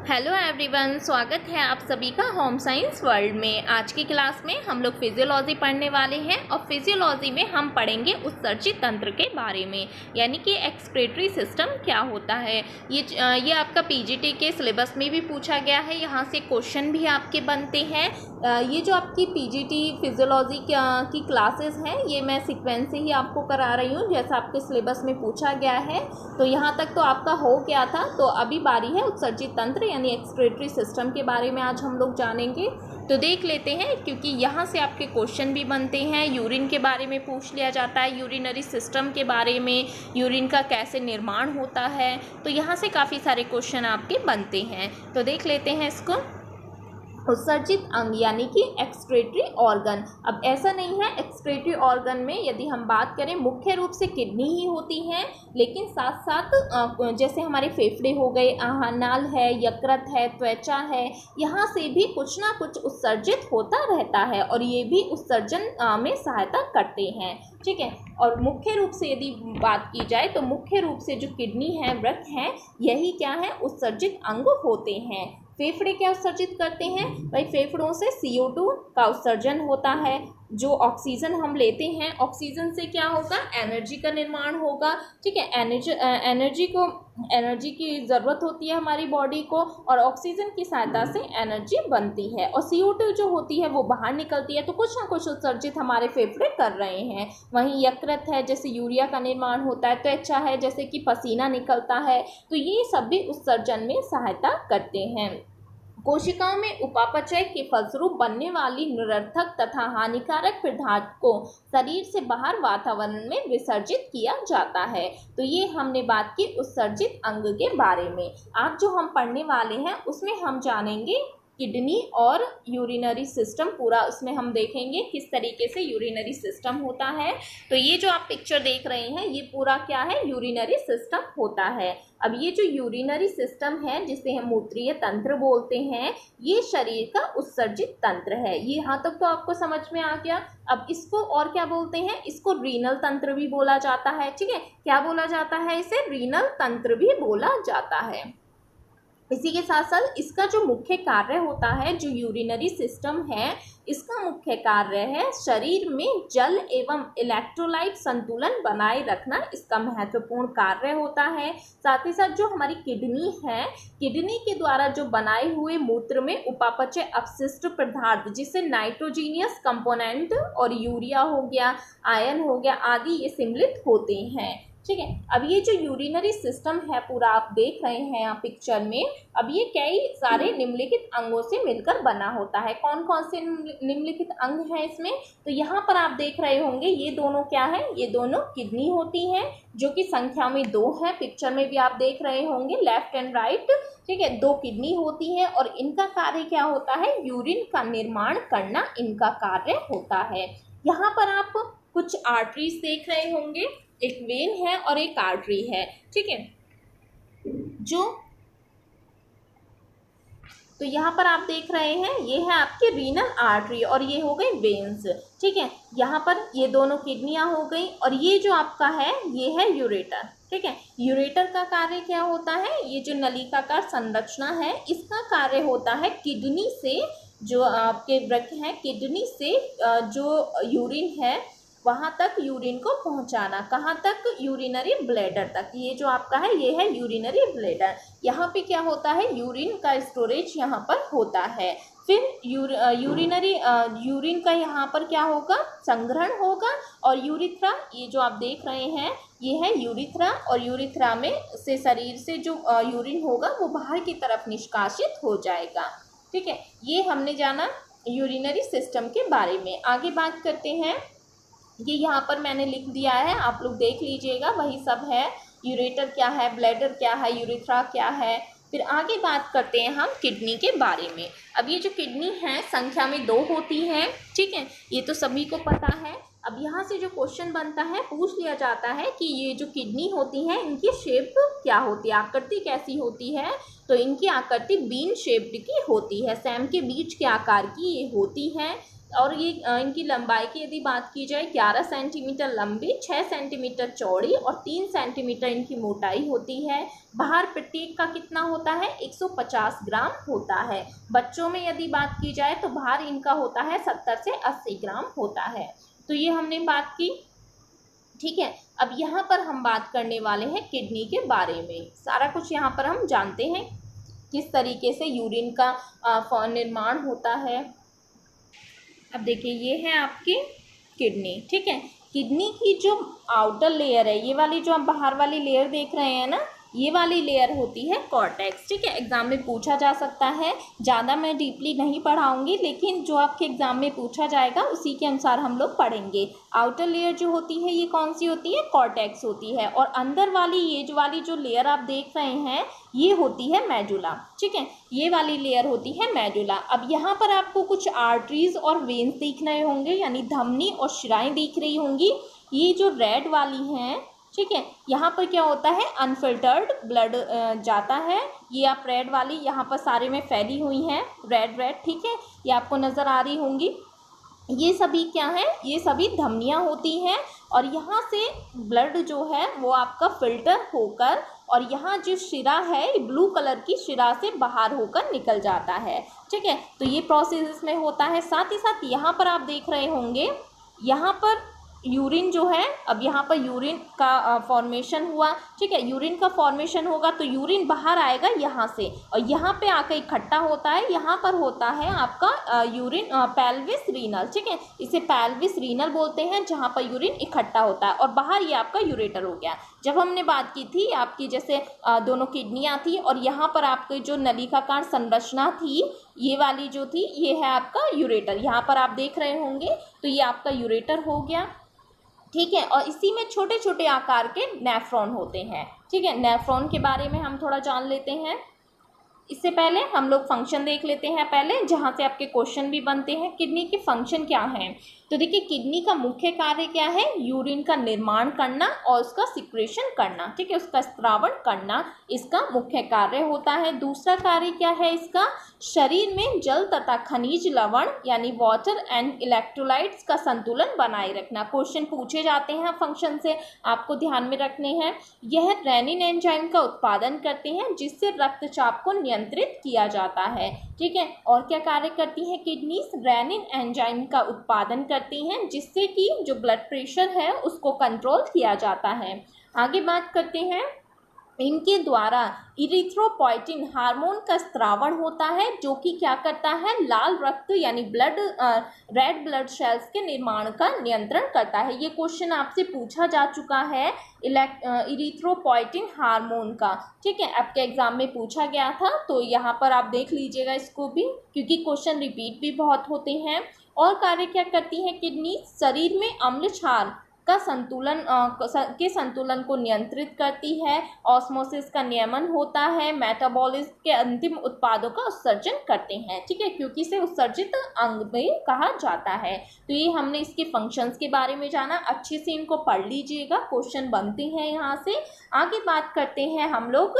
Hello everyone, स्वागत है आप सभी का होम साइंस वर्ल्ड में। आज की क्लास में हम लोग फिजियोलॉजी पढ़ने वाले हैं और फिजियोलॉजी में हम पढ़ेंगे उत्सर्जित तंत्र के बारे में, यानी कि एक्सक्रीटरी सिस्टम क्या होता है। ये आपका पीजीटी के सिलेबस में भी पूछा गया है, यहाँ से क्वेश्चन भी आपके बनते हैं। ये जो आपकी पीजीटी फिजियोलॉजी की क्लासेस हैं, ये मैं सीक्वेंस से ही आपको करा रही हूँ जैसा आपके सिलेबस में पूछा गया है। तो यहाँ तक तो आपका हो गया था, तो अभी बारी है उत्सर्जित तंत्र यानी एक्सक्रीटरी सिस्टम के बारे में आज हम लोग जानेंगे। तो देख लेते हैं, क्योंकि यहाँ से आपके क्वेश्चन भी बनते हैं। यूरिन के बारे में पूछ लिया जाता है, यूरिनरी सिस्टम के बारे में, यूरिन का कैसे निर्माण होता है। तो यहाँ से काफ़ी सारे क्वेश्चन आपके बनते हैं। तो देख लेते हैं इसको। उत्सर्जित अंग यानी कि एक्सक्रीटरी ऑर्गन। अब ऐसा नहीं है, एक्सक्रीटरी ऑर्गन में यदि हम बात करें मुख्य रूप से किडनी ही होती हैं, लेकिन साथ साथ जैसे हमारे फेफड़े हो गए, नाल है, यकृत है, त्वचा है, यहाँ से भी कुछ ना कुछ उत्सर्जित होता रहता है और ये भी उत्सर्जन में सहायता करते हैं। ठीक है। और मुख्य रूप से यदि बात की जाए तो मुख्य रूप से जो किडनी है, वृक्क है, यही क्या है, उत्सर्जित अंग होते हैं। फेफड़े क्या उत्सर्जित करते हैं भाई? फेफड़ों से CO2 का उत्सर्जन होता है। जो ऑक्सीजन हम लेते हैं, ऑक्सीजन से क्या होगा, एनर्जी का निर्माण होगा। ठीक है। एनर्जी की ज़रूरत होती है हमारी बॉडी को और ऑक्सीजन की सहायता से एनर्जी बनती है और CO2 जो होती है वो बाहर निकलती है। तो कुछ ना कुछ उत्सर्जित हमारे फेफड़े कर रहे हैं। वहीं यकृत है, जैसे यूरिया का निर्माण होता है। त्वचा है, जैसे कि पसीना निकलता है। तो ये सब भी उत्सर्जन में सहायता करते हैं। कोशिकाओं में उपापचय के फलस्वरूप बनने वाली निरर्थक तथा हानिकारक पदार्थ को शरीर से बाहर वातावरण में विसर्जित किया जाता है। तो ये हमने बात की उत्सर्जित अंग के बारे में। आज जो हम पढ़ने वाले हैं उसमें हम जानेंगे किडनी और यूरिनरी सिस्टम। पूरा उसमें हम देखेंगे किस तरीके से यूरिनरी सिस्टम होता है। तो ये जो आप पिक्चर देख रहे हैं, ये पूरा क्या है, यूरिनरी सिस्टम होता है। अब ये जो यूरिनरी सिस्टम है, जिसे हम मूत्रीय तंत्र बोलते हैं, ये शरीर का उत्सर्जित तंत्र है। ये यहाँ तक तो आपको समझ में आ गया। अब इसको और क्या बोलते हैं, इसको रीनल तंत्र भी बोला जाता है। ठीक है। क्या बोला जाता है इसे? रीनल तंत्र भी बोला जाता है। इसी के साथ साथ इसका जो मुख्य कार्य होता है, जो यूरिनरी सिस्टम है, इसका मुख्य कार्य है शरीर में जल एवं इलेक्ट्रोलाइट संतुलन बनाए रखना। इसका महत्वपूर्ण कार्य होता है। साथ ही साथ जो हमारी किडनी है, किडनी के द्वारा जो बनाए हुए मूत्र में उपापचय अपशिष्ट पदार्थ, जिसे नाइट्रोजीनियस कंपोनेंट और यूरिया हो गया, आयन हो गया आदि, ये सम्मिलित होते हैं। ठीक है। अब ये जो यूरिनरी सिस्टम है पूरा आप देख रहे हैं यहाँ पिक्चर में, अब ये कई सारे निम्नलिखित अंगों से मिलकर बना होता है। कौन कौन से निम्नलिखित अंग हैं इसमें? तो यहाँ पर आप देख रहे होंगे, ये दोनों क्या है, ये दोनों किडनी होती हैं, जो कि संख्या में 2 है। पिक्चर में भी आप देख रहे होंगे, लेफ्ट एंड राइट। ठीक है। 2 किडनी होती है और इनका कार्य क्या होता है, यूरिन का निर्माण करना इनका कार्य होता है। यहाँ पर आप कुछ आर्टरीज देख रहे होंगे, एक वेन है और एक आर्टरी है। ठीक है। तो यहाँ पर आप देख रहे हैं, ये है आपकी रीनल आर्टरी और ये हो गई वेन्स। ठीक है। यहाँ पर ये दोनों किडनियाँ हो गई और ये जो आपका है, ये है यूरेटर। ठीक है। यूरेटर का कार्य क्या होता है, ये जो नलिकाकार संरचना है, इसका कार्य होता है किडनी से, जो आपके वृक्क हैं, किडनी से जो यूरिन है वहाँ तक यूरिन को पहुँचाना। कहाँ तक? यूरिनरी ब्लैडर तक। ये जो आपका है, ये है यूरिनरी ब्लैडर। यहाँ पे क्या होता है, यूरिन का स्टोरेज यहाँ पर होता है। फिर यूरिन का यहाँ पर क्या होगा, संग्रहण होगा। और यूरिथ्रा, ये जो आप देख रहे हैं, ये है यूरिथ्रा और यूरिथ्रा में से शरीर से जो यूरिन होगा वो बाहर की तरफ निष्कासित हो जाएगा। ठीक है। ये हमने जाना यूरिनरी सिस्टम के बारे में। आगे बात करते हैं। ये यहाँ पर मैंने लिख दिया है, आप लोग देख लीजिएगा, वही सब है। यूरेटर क्या है, ब्लैडर क्या है, यूरिथ्रा क्या है। फिर आगे बात करते हैं हम किडनी के बारे में। अब ये जो किडनी है, संख्या में 2 होती हैं। ठीक है। ये तो सभी को पता है। अब यहाँ से जो क्वेश्चन बनता है, पूछ लिया जाता है कि ये जो किडनी होती हैं, इनकी शेप क्या होती है, आकृति कैसी होती है? तो इनकी आकृति बीन शेप्ड की होती है, सैम के बीज के आकार की ये होती है। और ये इनकी लंबाई की यदि बात की जाए 11 सेंटीमीटर लंबी, 6 सेंटीमीटर चौड़ी और 3 सेंटीमीटर इनकी मोटाई होती है। भार प्रत्येक का कितना होता है? 150 ग्राम होता है। बच्चों में यदि बात की जाए तो भार इनका होता है 70 से 80 ग्राम होता है। तो ये हमने बात की, ठीक है। अब यहाँ पर हम बात करने वाले हैं किडनी के बारे में। सारा कुछ यहाँ पर हम जानते हैं किस तरीके से यूरिन का निर्माण होता है। अब देखिए ये है आपकी किडनी, ठीक है। किडनी की जो आउटर लेयर है, ये वाली जो हम बाहर वाली लेयर देख रहे हैं ना, ये वाली लेयर होती है कॉर्टेक्स, ठीक है। एग्जाम में पूछा जा सकता है, ज़्यादा मैं डीपली नहीं पढ़ाऊंगी, लेकिन जो आपके एग्जाम में पूछा जाएगा उसी के अनुसार हम लोग पढ़ेंगे। आउटर लेयर जो होती है ये कौन सी होती है? कॉर्टेक्स होती है। और अंदर वाली ये वाली जो लेयर आप देख रहे हैं ये होती है मेडुला, ठीक है। ये वाली लेयर होती है मेडुला। अब यहाँ पर आपको कुछ आर्टरीज और वेन्स दिख रहे होंगे, यानी धमनी और शिराएं दिख रही होंगी। ये जो रेड वाली हैं, ठीक है, यहाँ पर क्या होता है? अनफिल्टर्ड ब्लड जाता है। ये आप रेड वाली यहाँ पर सारे में फैली हुई हैं, रेड रेड, ठीक है, ये आपको नज़र आ रही होंगी। ये सभी क्या है? ये सभी धमनियाँ होती हैं और यहाँ से ब्लड जो है वो आपका फिल्टर होकर और यहाँ जो शिरा है ब्लू कलर की शिरा से बाहर होकर निकल जाता है, ठीक है। तो ये प्रोसेस इसमें होता है। साथ ही साथ यहाँ पर आप देख रहे होंगे, यहाँ पर यूरिन जो है, अब यहाँ पर यूरिन का फॉर्मेशन हुआ, ठीक है। यूरिन का फॉर्मेशन होगा तो यूरिन बाहर आएगा यहाँ से और यहाँ पे आकर इकट्ठा होता है। यहाँ पर होता है आपका यूरिन पेल्विस रीनल, ठीक है, इसे पेल्विस रीनल बोलते हैं, जहाँ पर यूरिन इकट्ठा होता है और बाहर ये आपका यूरेटर हो गया। जब हमने बात की थी आपकी जैसे दोनों किडनियाँ थी और यहाँ पर आपकी जो नलिकाकार संरचना थी, ये वाली जो थी, ये है आपका यूरेटर। यहाँ पर आप देख रहे होंगे, तो ये आपका यूरेटर हो गया, ठीक है। और इसी में छोटे छोटे आकार के नेफ्रॉन होते हैं, ठीक है। नेफ्रॉन के बारे में हम थोड़ा जान लेते हैं। इससे पहले हम लोग फंक्शन देख लेते हैं पहले, जहाँ से आपके क्वेश्चन भी बनते हैं। किडनी के फंक्शन क्या हैं? तो देखिए किडनी का मुख्य कार्य क्या है? यूरिन का निर्माण करना और उसका सिक्रेशन करना, ठीक है, उसका स्त्रावण करना, इसका मुख्य कार्य होता है। दूसरा कार्य क्या है इसका? शरीर में जल तथा खनिज लवण यानी वाटर एंड इलेक्ट्रोलाइट्स का संतुलन बनाए रखना। क्वेश्चन पूछे जाते हैं फंक्शन से, आपको ध्यान में रखने हैं। यह रेनिन एंजाइम का उत्पादन करते हैं जिससे रक्तचाप को नियंत्रित किया जाता है, ठीक है। और क्या कार्य करती है किडनी? रेनिन एंजाइम का उत्पादन करती हैं जिससे कि जो ब्लड प्रेशर है उसको कंट्रोल किया जाता है। आगे बात करते हैं, इनके द्वारा इरिथ्रोपोइटिन हार्मोन का स्त्रावण होता है जो कि क्या करता है? लाल रक्त यानी रेड ब्लड सेल्स के निर्माण का नियंत्रण करता है। ये क्वेश्चन आपसे पूछा जा चुका है इरिथ्रोपोइटिन हार्मोन का, ठीक है, आपके एग्जाम में पूछा गया था, तो यहाँ पर आप देख लीजिएगा इसको भी, क्योंकि क्वेश्चन रिपीट भी बहुत होते हैं। और कार्य क्या करती है किडनी? शरीर में अम्ल क्षार का संतुलन को नियंत्रित करती है। ऑस्मोसिस का नियमन होता है। मेटाबॉलिज्म के अंतिम उत्पादों का उत्सर्जन करते हैं, ठीक है, क्योंकि इसे उत्सर्जित अंग भी कहा जाता है। तो ये हमने इसके फंक्शंस के बारे में जाना, अच्छे से इनको पढ़ लीजिएगा, क्वेश्चन बनते हैं यहाँ से। आगे बात करते हैं हम लोग,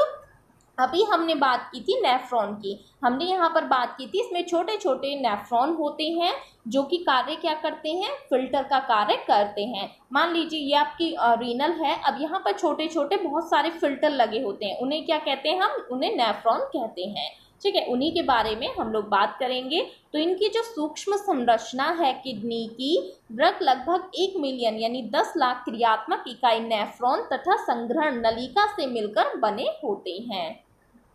अभी हमने बात की थी नेफ्रॉन की, हमने यहाँ पर बात की थी, इसमें छोटे छोटे नेफ्रॉन होते हैं जो कि कार्य क्या करते हैं? फिल्टर का कार्य करते हैं। मान लीजिए ये आपकी रीनल है, अब यहाँ पर छोटे छोटे बहुत सारे फिल्टर लगे होते हैं, उन्हें क्या कहते हैं? हम उन्हें नेफ्रॉन कहते हैं, ठीक है। उन्हीं के बारे में हम लोग बात करेंगे। तो इनकी जो सूक्ष्म संरचना है किडनी की, लगभग 1 मिलियन यानी 10 लाख क्रियात्मक इकाई नेफ्रॉन तथा संग्रहण नलिका से मिलकर बने होते हैं।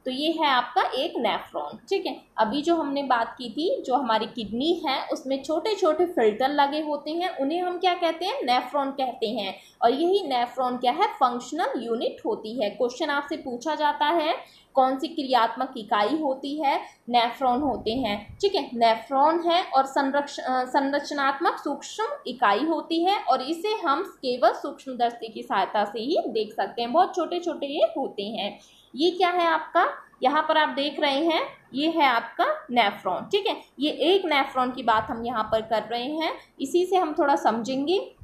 तो ये है आपका एक नेफ्रॉन, ठीक है। अभी जो हमने बात की थी, जो हमारी किडनी है उसमें छोटे छोटे फिल्टर लगे होते हैं, उन्हें हम क्या कहते हैं? नेफ्रॉन कहते हैं। और यही नेफ्रॉन क्या है? फंक्शनल यूनिट होती है। क्वेश्चन आपसे पूछा जाता है कौन सी क्रियात्मक इकाई होती है? नेफ्रॉन होते हैं, ठीक है। नेफ्रॉन है और संरचनात्मक सूक्ष्म इकाई होती है और इसे हम केवल सूक्ष्मदर्शी की सहायता से ही देख सकते हैं। बहुत छोटे छोटे ये होते हैं। ये क्या है आपका? यहाँ पर आप देख रहे हैं, ये है आपका नेफ्रॉन, ठीक है। ये एक नेफ्रॉन की बात हम यहाँ पर कर रहे हैं, इसी से हम थोड़ा समझेंगे।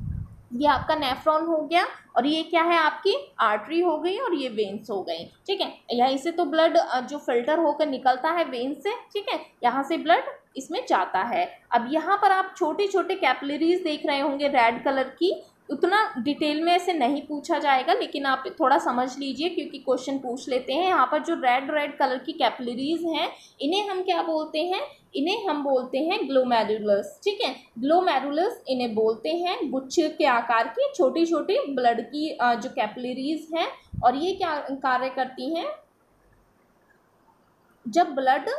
ये आपका नेफ्रॉन हो गया और ये क्या है? आपकी आर्टरी हो गई और ये वेन्स हो गई, ठीक है। यहीं से तो ब्लड जो फिल्टर होकर निकलता है वेन्स से, ठीक है, यहाँ से ब्लड इसमें जाता है। अब यहाँ पर आप छोटे छोटे कैपिलरीज देख रहे होंगे रेड कलर की, उतना डिटेल में ऐसे नहीं पूछा जाएगा, लेकिन आप थोड़ा समझ लीजिए क्योंकि क्वेश्चन पूछ लेते हैं। यहाँ पर जो रेड रेड कलर की कैपिलरीज हैं, इन्हें हम क्या बोलते हैं, इन्हें हम बोलते हैं ग्लोमेरुलस। ठीक है, ग्लोमेरुलस इन्हें बोलते हैं, गुच्छे के आकार की छोटी छोटी ब्लड की जो कैपिलरीज हैं, और ये क्या कार्य करती हैं, जब ब्लड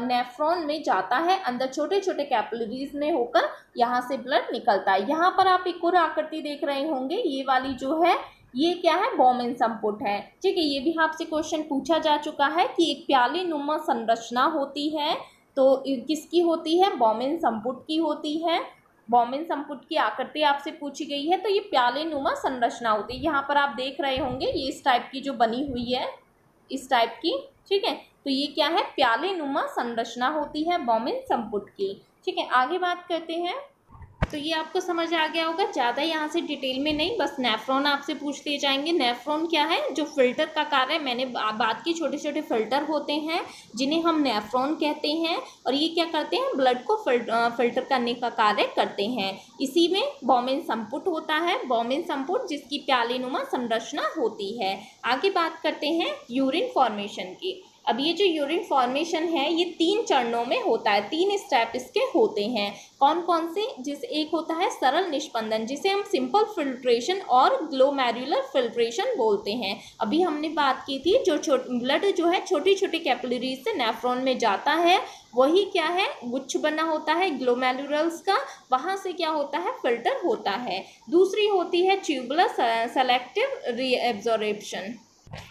नेफ्रॉन में जाता है, अंदर छोटे छोटे कैपिलरीज में होकर यहाँ से ब्लड निकलता है। यहाँ पर आप एक और आकृति देख रहे होंगे, ये वाली जो है ये क्या है, बॉमेन संपुट है। ठीक है, ये भी आपसे क्वेश्चन पूछा जा चुका है कि एक प्याले नुमा संरचना होती है, तो किसकी होती है, बॉमेन संपुट की होती है। बॉमेन संपुट की आकृति आपसे पूछी गई है, तो ये प्याले नुमा संरचना होती है। यहाँ पर आप देख रहे होंगे ये इस टाइप की जो बनी हुई है, इस टाइप की। ठीक है, तो ये क्या है, प्याले नुमा संरचना होती है बॉमेन संपुट की। ठीक है, आगे बात करते हैं। तो ये आपको समझ आ गया होगा, ज़्यादा यहाँ से डिटेल में नहीं, बस नेफ्रॉन आपसे पूछ लिए जाएंगे। नेफ्रॉन क्या है, जो फिल्टर का कार्य, मैंने बात की, छोटे छोटे फिल्टर होते हैं जिन्हें हम नेफ्रॉन कहते हैं, और ये क्या करते हैं, ब्लड को फिल्टर करने का कार्य करते हैं। इसी में बॉमेन संपुट होता है, बॉमेन संपुट जिसकी प्यालेनुमा संरचना होती है। आगे बात करते हैं यूरिन फॉर्मेशन की। अब ये जो यूरिन फॉर्मेशन है ये 3 चरणों में होता है, 3 स्टेप इसके होते हैं। कौन कौन से, जिस एक होता है सरल निष्पंदन, जिसे हम सिंपल फिल्ट्रेशन और ग्लोमेरुलर फिल्ट्रेशन बोलते हैं। अभी हमने बात की थी, जो ब्लड जो है छोटी छोटी कैपिलरीज से नेफ्रॉन में जाता है, वही क्या है, गुच्छ बना होता है ग्लोमेरुलस का, वहाँ से क्या होता है, फिल्टर होता है। दूसरी होती है ट्यूबुलर सेलेक्टिव रीएब्जॉर्प्शन।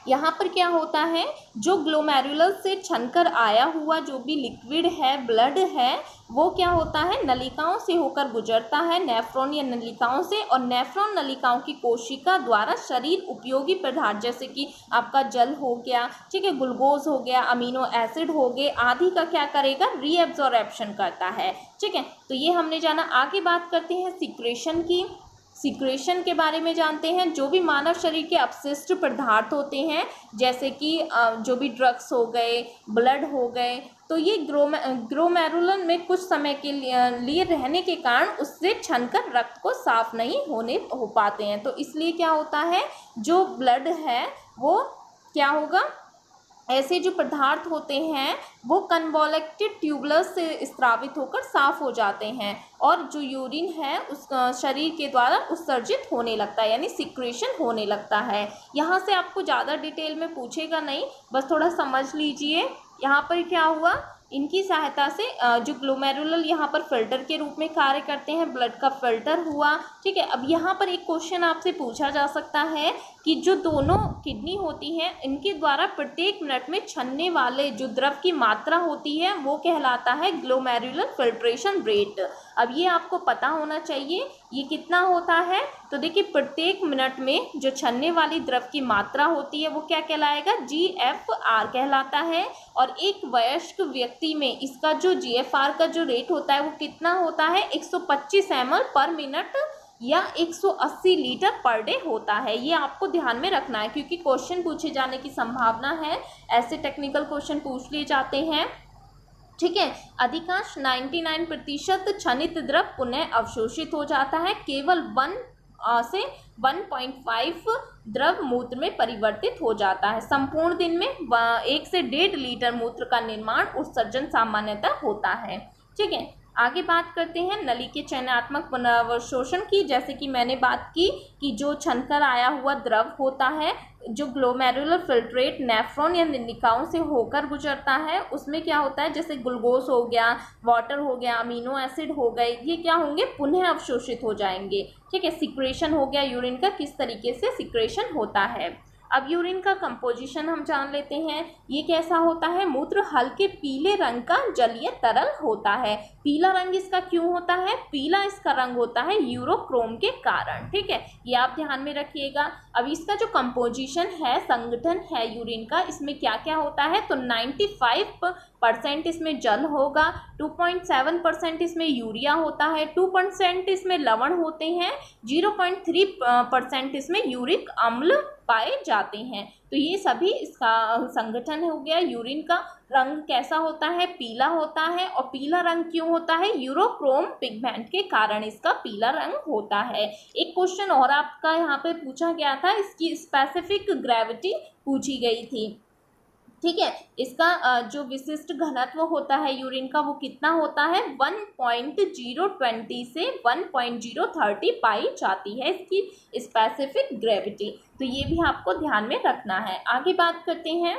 यहाँ पर क्या होता है, जो ग्लोमेरुलस से छनकर आया हुआ जो भी लिक्विड है, ब्लड है, वो क्या होता है, नलिकाओं से होकर गुजरता है, नेफ्रॉन या नलिकाओं से, और नेफ्रॉन नलिकाओं की कोशिका द्वारा शरीर उपयोगी पदार्थ जैसे कि आपका जल हो गया, ठीक है, ग्लूकोज हो गया, अमीनो एसिड हो गए आदि का क्या करेगा, रीएब्जॉर्प्शन करता है। ठीक है, तो ये हमने जाना। आगे बात करते हैं सिक्रेशन की। सिक्रेशन के बारे में जानते हैं। जो भी मानव शरीर के अपशिष्ट पदार्थ होते हैं, जैसे कि जो भी ड्रग्स हो गए, ब्लड हो गए, तो ये ग्लोमेरुलन में कुछ समय के लिए रहने के कारण उससे छनकर रक्त को साफ नहीं हो पाते हैं। तो इसलिए क्या होता है, जो ब्लड है वो क्या होगा, ऐसे जो पदार्थ होते हैं वो कन्वोल्यूटेड ट्यूबुलस से स्रावित होकर साफ हो जाते हैं, और जो यूरिन है उस शरीर के द्वारा उत्सर्जित होने लगता है, यानी सिक्रेशन होने लगता है। यहाँ से आपको ज़्यादा डिटेल में पूछेगा नहीं, बस थोड़ा समझ लीजिए। यहाँ पर क्या हुआ, इनकी सहायता से जो ग्लोमेरुलर यहाँ पर फिल्टर के रूप में कार्य करते हैं, ब्लड का फिल्टर हुआ। ठीक है, अब यहाँ पर एक क्वेश्चन आपसे पूछा जा सकता है कि जो दोनों किडनी होती हैं, इनके द्वारा प्रत्येक मिनट में छनने वाले जो द्रव की मात्रा होती है वो कहलाता है ग्लोमेरुलर फिल्ट्रेशन रेट। अब ये आपको पता होना चाहिए, ये कितना होता है, तो देखिए प्रत्येक मिनट में जो छनने वाली द्रव की मात्रा होती है वो क्या कहलाएगा, GFR कहलाता है। और एक वयस्क व्यक्ति में इसका जो GFR का जो रेट होता है वो कितना होता है, 125 ml पर मिनट या 180 लीटर पर डे होता है। ये आपको ध्यान में रखना है क्योंकि क्वेश्चन पूछे जाने की संभावना है, ऐसे टेक्निकल क्वेश्चन पूछ लिए जाते हैं। ठीक है, अधिकांश 99% छनित द्रव पुनः अवशोषित हो जाता है, केवल 1 से 1.5 द्रव मूत्र में परिवर्तित हो जाता है। संपूर्ण दिन में 1 से 1.5 लीटर मूत्र का निर्माण उत्सर्जन सामान्यतः होता है। ठीक है, आगे बात करते हैं नली के चयनात्मक पुनर्वशोषण की। जैसे कि मैंने बात की कि जो छनकर आया हुआ द्रव होता है, जो ग्लोमेरुलर फिल्ट्रेट नेफ्रॉन या नलिकाओं से होकर गुजरता है, उसमें क्या होता है, जैसे ग्लूकोज हो गया, वाटर हो गया, अमीनो एसिड हो गए, ये क्या होंगे, पुनः अवशोषित हो जाएंगे। ठीक है, सिक्रेशन हो गया यूरिन का, किस तरीके से सिक्रेशन होता है। अब यूरिन का कंपोजिशन हम जान लेते हैं, ये कैसा होता है, मूत्र हल्के पीले रंग का जलीय तरल होता है। पीला रंग इसका क्यों होता है, पीला इसका रंग होता है यूरोक्रोम के कारण। ठीक है, ये आप ध्यान में रखिएगा। अब इसका जो कंपोजिशन है, संगठन है यूरिन का, इसमें क्या क्या होता है, तो 95% इसमें जल होगा, 2.7% इसमें यूरिया होता है, 2% इसमें लवण होते हैं, 0.3% इसमें यूरिक अम्ल पाए जाते हैं। तो ये सभी इसका संगठन हो गया यूरिन का। रंग कैसा होता है, पीला होता है। और पीला रंग क्यों होता है, यूरोक्रोम पिगमेंट के कारण इसका पीला रंग होता है। एक क्वेश्चन और आपका यहाँ पे पूछा गया था, इसकी स्पेसिफिक ग्रेविटी पूछी गई थी। ठीक है, इसका जो विशिष्ट घनत्व होता है यूरिन का वो कितना होता है, 1.020 से 1.030 पाई जाती है इसकी स्पेसिफिक ग्रेविटी। तो ये भी आपको ध्यान में रखना है। आगे बात करते हैं।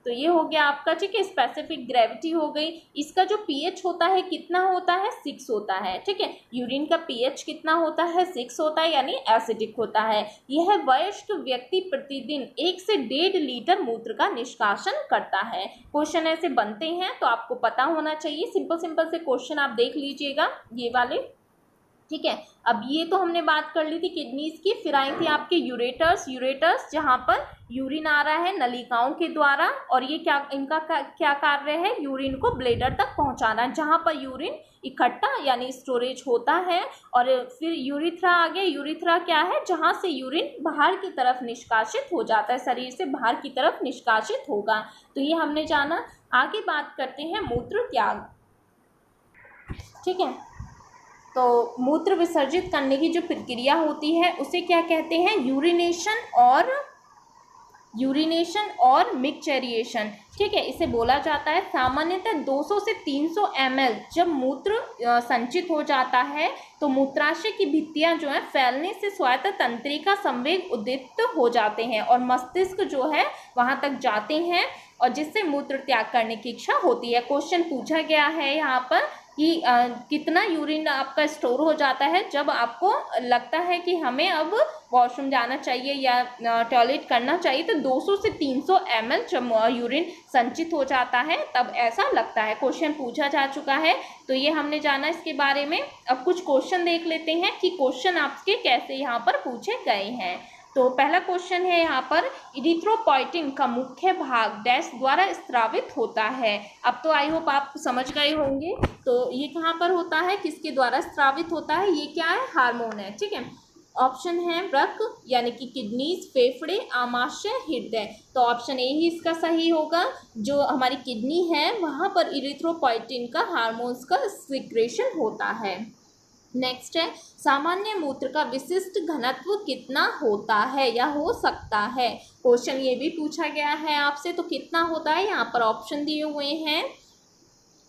तो ये हो गया आपका, ठीक है, स्पेसिफिक ग्रेविटी हो गई। इसका जो पीएच होता है कितना होता है, 6 होता है। ठीक है, यूरिन का पीएच कितना होता है, 6 होता है, यानी एसिडिक होता है। यह वयस्क व्यक्ति प्रतिदिन 1 से 1.5 लीटर मूत्र का निष्कासन करता है। क्वेश्चन ऐसे बनते हैं तो आपको पता होना चाहिए। सिंपल सिंपल से क्वेश्चन आप देख लीजिएगा ये वाले। ठीक है, अब ये तो हमने बात कर ली थी किडनीज की। फिर आई थी आपके यूरेटर्स जहाँ पर यूरिन आ रहा है नलिकाओं के द्वारा, और ये इनका क्या कार्य है, यूरिन को ब्लेडर तक पहुँचाना, जहाँ पर यूरिन इकट्ठा यानी स्टोरेज होता है। और फिर यूरिथ्रा आ गया। यूरिथ्रा क्या है, जहाँ से यूरिन बाहर की तरफ निष्कासित हो जाता है, शरीर से बाहर की तरफ निष्कासित होगा। तो ये हमने जाना। आगे बात करते हैं मूत्र त्याग। ठीक है, तो मूत्र विसर्जित करने की जो प्रक्रिया होती है उसे क्या कहते हैं, यूरिनेशन और मिक्सचरिएशन। ठीक है, इसे बोला जाता है। सामान्यतः 200 से 300 ml जब मूत्र संचित हो जाता है तो मूत्राशय की भित्तियां जो है फैलने से स्वायत्त तंत्रिका संवेग उद्दीपित हो जाते हैं और मस्तिष्क जो है वहां तक जाते हैं, और जिससे मूत्र त्याग करने की इच्छा होती है। क्वेश्चन पूछा गया है यहाँ पर कि कितना यूरिन आपका स्टोर हो जाता है जब आपको लगता है कि हमें अब वॉशरूम जाना चाहिए या टॉयलेट करना चाहिए। तो 200 से 300 ml जब यूरिन संचित हो जाता है तब ऐसा लगता है। क्वेश्चन पूछा जा चुका है, तो ये हमने जाना इसके बारे में। अब कुछ क्वेश्चन देख लेते हैं कि क्वेश्चन आपके कैसे यहाँ पर पूछे गए हैं। तो पहला क्वेश्चन है यहाँ पर, इरिथ्रोपोइटिन का मुख्य भाग डैश द्वारा स्रावित होता है। अब तो आई होप आप समझ गए होंगे। तो ये कहाँ पर होता है, किसके द्वारा स्रावित होता है, ये क्या है, हार्मोन है। ठीक है, ऑप्शन है वृक्क यानी कि किडनीज, फेफड़े, आमाशय, हृदय। तो ऑप्शन ए ही इसका सही होगा। जो हमारी किडनी है वहाँ पर इरिथ्रोपोइटिन का हार्मोन्स का सिक्रेशन होता है। नेक्स्ट है, सामान्य मूत्र का विशिष्ट घनत्व कितना होता है या हो सकता है। क्वेश्चन ये भी पूछा गया है आपसे। तो कितना होता है, यहाँ पर ऑप्शन दिए हुए हैं।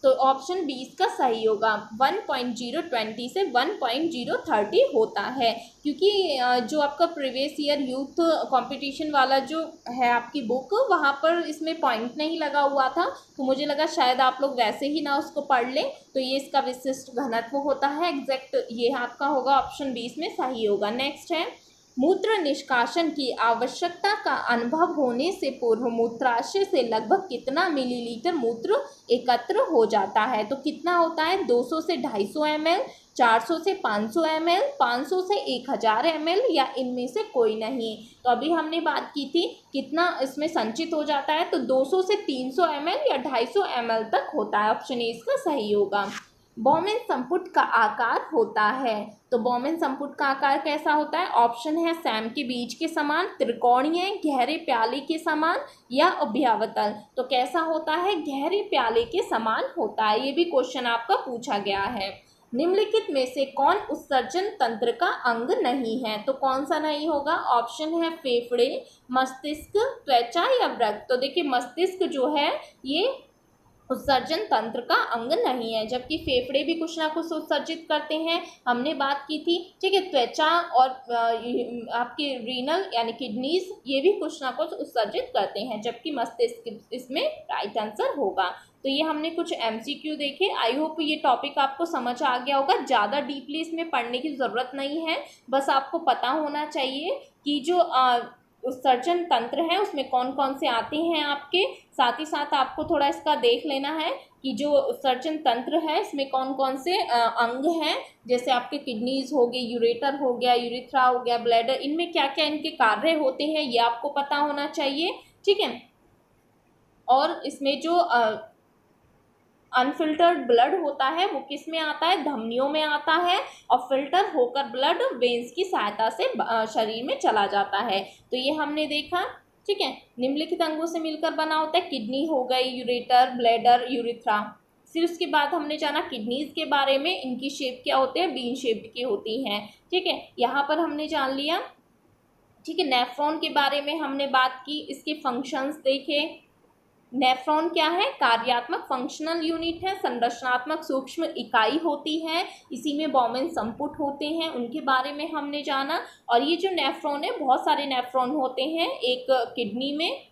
तो ऑप्शन 20 का सही होगा, 1.020 से 1.030 होता है। क्योंकि जो आपका प्रीवियस ईयर यूथ कंपटीशन वाला जो है आपकी बुक, वहाँ पर इसमें पॉइंट नहीं लगा हुआ था, तो मुझे लगा शायद आप लोग वैसे ही ना उसको पढ़ लें। तो ये इसका विशिष्ट घनत्व होता है, एग्जैक्ट ये आपका होगा, ऑप्शन 20 में सही होगा। नेक्स्ट है, मूत्र निष्कासन की आवश्यकता का अनुभव होने से पूर्व मूत्राशय से लगभग कितना मिलीलीटर मूत्र एकत्र हो जाता है। तो कितना होता है, 200 से 250 ml, 400 से 500 ml, 500 से 1000 ml, या इनमें से कोई नहीं। तो अभी हमने बात की थी कितना इसमें संचित हो जाता है, तो 200 से 300 ml या 250 ml तक होता है। ऑप्शन ए इसका सही होगा। बॉमेन संपुट का आकार होता है। तो बॉमेन संपुट का आकार कैसा होता है, ऑप्शन है सैम के बीज के समान, त्रिकोणीय, गहरे प्याले के समान, या अभ्यावतल। तो कैसा होता है, गहरे प्याले के समान होता है। ये भी क्वेश्चन आपका पूछा गया है। निम्नलिखित में से कौन उत्सर्जन तंत्र का अंग नहीं है। तो कौन सा नहीं होगा, ऑप्शन है फेफड़े, मस्तिष्क, त्वचा या वृक्क। तो देखिए मस्तिष्क जो है ये उत्सर्जन तंत्र का अंग नहीं है, जबकि फेफड़े भी कुछ ना कुछ उत्सर्जित करते हैं, हमने बात की थी। ठीक है, त्वचा और आपके रीनल यानी किडनीज ये भी कुछ ना कुछ उत्सर्जित करते हैं, जबकि मस्तिष्क इसमें राइट आंसर होगा। तो ये हमने कुछ MCQ देखे। आई होप ये टॉपिक आपको समझ आ गया होगा। ज़्यादा डीपली इसमें पढ़ने की ज़रूरत नहीं है, बस आपको पता होना चाहिए कि जो उत्सर्जन तंत्र है उसमें कौन कौन से आते हैं आपके। साथ ही साथ आपको थोड़ा इसका देख लेना है कि जो उत्सर्जन तंत्र है इसमें कौन कौन से अंग हैं, जैसे आपके किडनीज हो गए, यूरेटर हो गया, यूरिथ्रा हो गया, ब्लैडर, इनमें क्या क्या इनके कार्य होते हैं ये आपको पता होना चाहिए। ठीक है, और इसमें जो अनफिल्टर्ड ब्लड होता है वो किस में आता है, धमनियों में आता है, और फिल्टर होकर ब्लड वेन्स की सहायता से शरीर में चला जाता है। तो ये हमने देखा। ठीक है। निम्नलिखित अंगों से मिलकर बना होता है, किडनी हो गई, यूरेटर, ब्लैडर, यूरिथ्रा। फिर उसके बाद हमने जाना किडनीज के बारे में, इनकी शेप क्या होते हैं, बीन शेप्ड की होती हैं। ठीक है, यहाँ पर हमने जान लिया। ठीक है, नेफ्रॉन के बारे में हमने बात की, इसके फंक्शंस देखे। नेफ्रॉन क्या है, कार्यात्मक फंक्शनल यूनिट है, संरचनात्मक सूक्ष्म इकाई होती है, इसी में बॉमेन संपुट होते हैं, उनके बारे में हमने जाना। और ये जो नेफ्रॉन है, बहुत सारे नेफ्रॉन होते हैं। एक किडनी में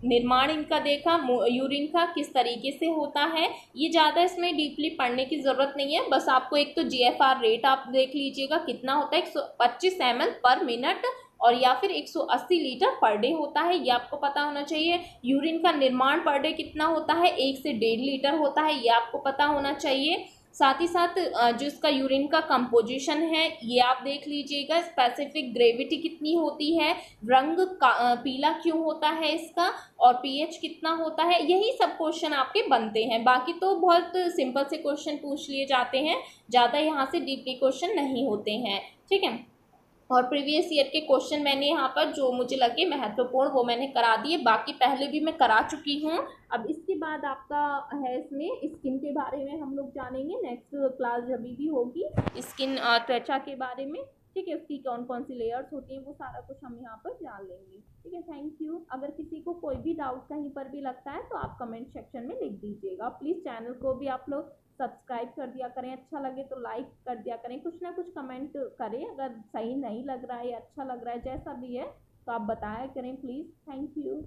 निर्माण इनका देखा, यूरिन का किस तरीके से होता है, ये ज़्यादा इसमें डीपली पढ़ने की ज़रूरत नहीं है। बस आपको एक तो जीएफआर रेट आप देख लीजिएगा कितना होता है, 125 ml पर मिनट, और या फिर 180 लीटर पर डे होता है, ये आपको पता होना चाहिए। यूरिन का निर्माण पर डे कितना होता है, 1 से 1.5 लीटर होता है, ये आपको पता होना चाहिए। साथ ही साथ जो इसका यूरिन का कंपोजिशन है ये आप देख लीजिएगा। स्पेसिफिक ग्रेविटी कितनी होती है, रंग पीला क्यों होता है इसका, और पीएच कितना होता है, यही सब क्वेश्चन आपके बनते हैं। बाकी तो बहुत सिंपल से क्वेश्चन पूछ लिए जाते हैं, ज़्यादा यहाँ से डीपली क्वेश्चन नहीं होते हैं। ठीक है, और प्रीवियस ईयर के क्वेश्चन मैंने यहाँ पर जो मुझे लगे महत्वपूर्ण वो मैंने करा दिए, बाकी पहले भी मैं करा चुकी हूँ। अब इसके बाद आपका है इसमें स्किन के बारे में हम लोग जानेंगे, नेक्स्ट क्लास जब भी होगी स्किन त्वचा के बारे में। ठीक है, उसकी कौन कौन सी लेयर्स होती हैं वो सारा कुछ हम यहाँ पर जान लेंगे। ठीक है, थैंक यू। अगर किसी को कोई भी डाउट कहीं पर भी लगता है तो आप कमेंट सेक्शन में लिख दीजिएगा। प्लीज़ चैनल को भी आप लोग सब्सक्राइब कर दिया करें, अच्छा लगे तो लाइक कर दिया करें, कुछ ना कुछ कमेंट करें। अगर सही नहीं लग रहा है या अच्छा लग रहा है, जैसा भी है तो आप बताया करें प्लीज़। Thank you.